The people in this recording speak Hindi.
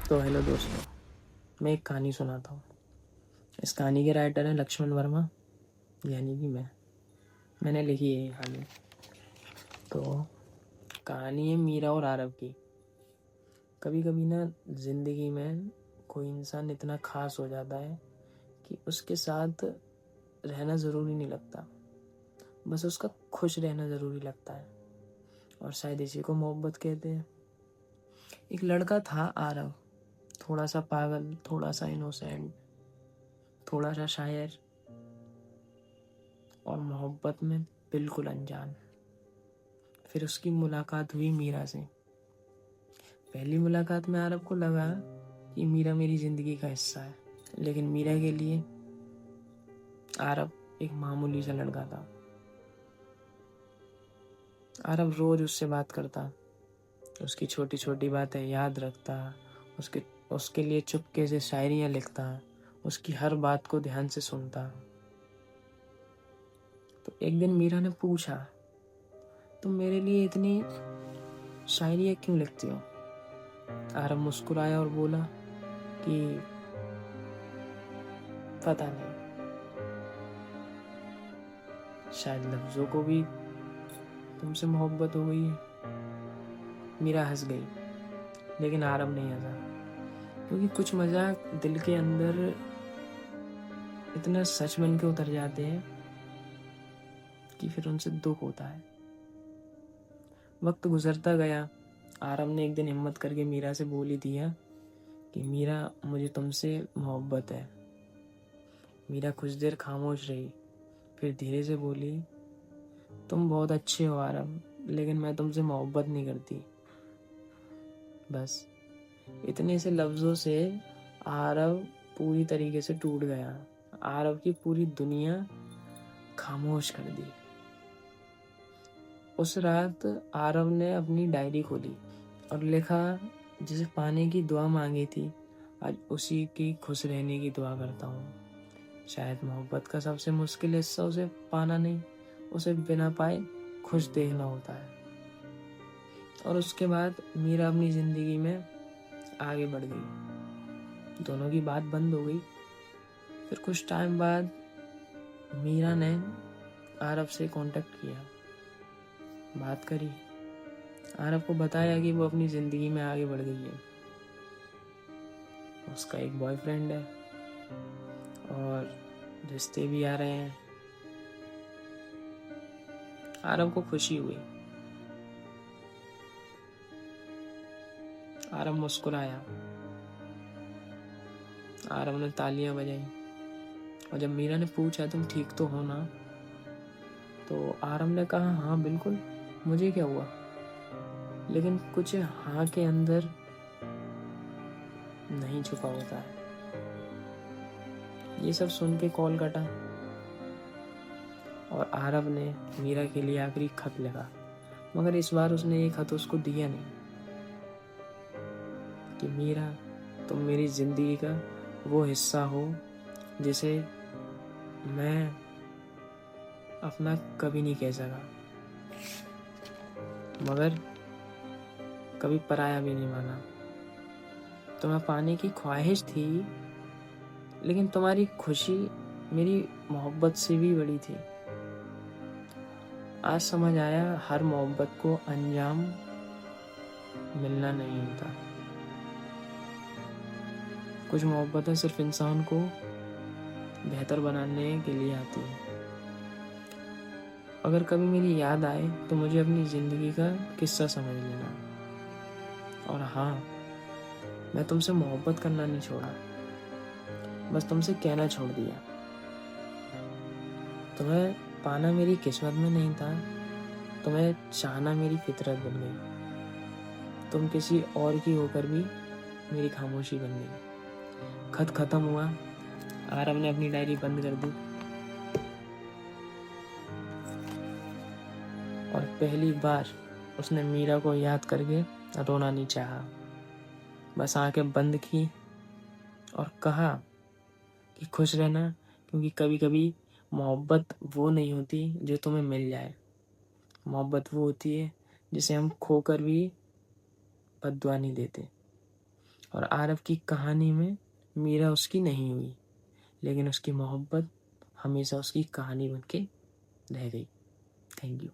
तो हेलो दोस्तों, मैं एक कहानी सुनाता हूँ। इस कहानी के राइटर हैं लक्ष्मण वर्मा, यानी कि मैंने लिखी है ये कहानी। तो कहानी है मीरा और आरव की। कभी कभी ना ज़िंदगी में कोई इंसान इतना ख़ास हो जाता है कि उसके साथ रहना ज़रूरी नहीं लगता, बस उसका खुश रहना ज़रूरी लगता है। और शायद इसी को मोहब्बत कहते हैं। एक लड़का था आरव, थोड़ा सा पागल, थोड़ा सा इनोसेंट, थोड़ा सा शायर और मोहब्बत में बिल्कुल अनजान। फिर उसकी मुलाकात हुई मीरा से। पहली मुलाकात में आरव को लगा कि मीरा मेरी ज़िंदगी का हिस्सा है, लेकिन मीरा के लिए आरव एक मामूली सा लड़का था। आरव रोज उससे बात करता, उसकी छोटी छोटी बातें याद रखता, उसके उसके लिए चुपके से शायरियाँ लिखता, उसकी हर बात को ध्यान से सुनता। तो एक दिन मीरा ने पूछा, तुम मेरे लिए इतनी शायरियाँ क्यों लिखती हो? आरव मुस्कुराया और बोला कि पता नहीं, शायद लफ्ज़ों को भी तुमसे मोहब्बत हो गई है। मीरा हंस गई, लेकिन आरव नहीं हंसा, क्योंकि कुछ मजाक दिल के अंदर इतना सच बन के उतर जाते हैं कि फिर उनसे दुख होता है। वक्त गुजरता गया। आरव ने एक दिन हिम्मत करके मीरा से बोल ही दिया कि मीरा, मुझे तुमसे मोहब्बत है। मीरा कुछ देर खामोश रही, फिर धीरे से बोली, तुम बहुत अच्छे हो आरव, लेकिन मैं तुमसे मोहब्बत नहीं करती। बस इतने से लफ्ज़ों से आरव पूरी तरीके से टूट गया। आरव की पूरी दुनिया खामोश कर दी। उस रात आरव ने अपनी डायरी खोली और लिखा, जिसे पाने की दुआ मांगी थी, आज उसी की खुश रहने की दुआ करता हूँ। शायद मोहब्बत का सबसे मुश्किल हिस्सा उसे पाना नहीं, उसे बिना पाए खुश देखना होता है। और उसके बाद मीरा अपनी ज़िंदगी में आगे बढ़ गई। दोनों की बात बंद हो गई। फिर कुछ टाइम बाद मीरा ने आरव से कांटेक्ट किया, बात करी, आरव को बताया कि वो अपनी ज़िंदगी में आगे बढ़ गई है। उसका एक बॉयफ्रेंड है और रिश्ते भी आ रहे हैं। आरव को खुशी हुई। आरव मुस्कुराया। आरव ने तालियां बजाई। और जब मीरा ने पूछा, तुम ठीक तो हो ना? तो आरव ने कहा, हाँ बिल्कुल, मुझे क्या हुआ? लेकिन कुछ हाँ के अंदर नहीं छुपा होता है। ये सब सुन के कॉल कटा और आरव ने मीरा के लिए आखिरी खत लिखा, मगर इस बार उसने ये खत उसको दिया नहीं। कि मीरा, तुम मेरी जिंदगी का वो हिस्सा हो जिसे मैं अपना कभी नहीं कह सका, मगर कभी पराया भी नहीं माना। तुम्हें पाने की ख्वाहिश थी, लेकिन तुम्हारी खुशी मेरी मोहब्बत से भी बड़ी थी। आज समझ आया, हर मोहब्बत को अंजाम मिलना नहीं होता। कुछ मोहब्बतें सिर्फ इंसान को बेहतर बनाने के लिए आती हैं। अगर कभी मेरी याद आए तो मुझे अपनी ज़िंदगी का किस्सा समझ लेना। और हाँ, मैं तुमसे मोहब्बत करना नहीं छोड़ा, बस तुमसे कहना छोड़ दिया। तुम्हें पाना मेरी किस्मत में नहीं था, तुम्हें चाहना मेरी फितरत बन गई। तुम किसी और की होकर भी मेरी खामोशी बन गई। खत खत्म हुआ। आरव ने अपनी डायरी बंद कर दी और पहली बार उसने मीरा को याद करके रोना नहीं चाहा। बस आंखें बंद की और कहा कि खुश रहना, क्योंकि कभी कभी मोहब्बत वो नहीं होती जो तुम्हें मिल जाए। मोहब्बत वो होती है जिसे हम खोकर भी बद्दुआ नहीं देते। और आरव की कहानी में मीरा उसकी नहीं हुई, लेकिन उसकी मोहब्बत हमेशा उसकी कहानी बन के रह गई। Thank you.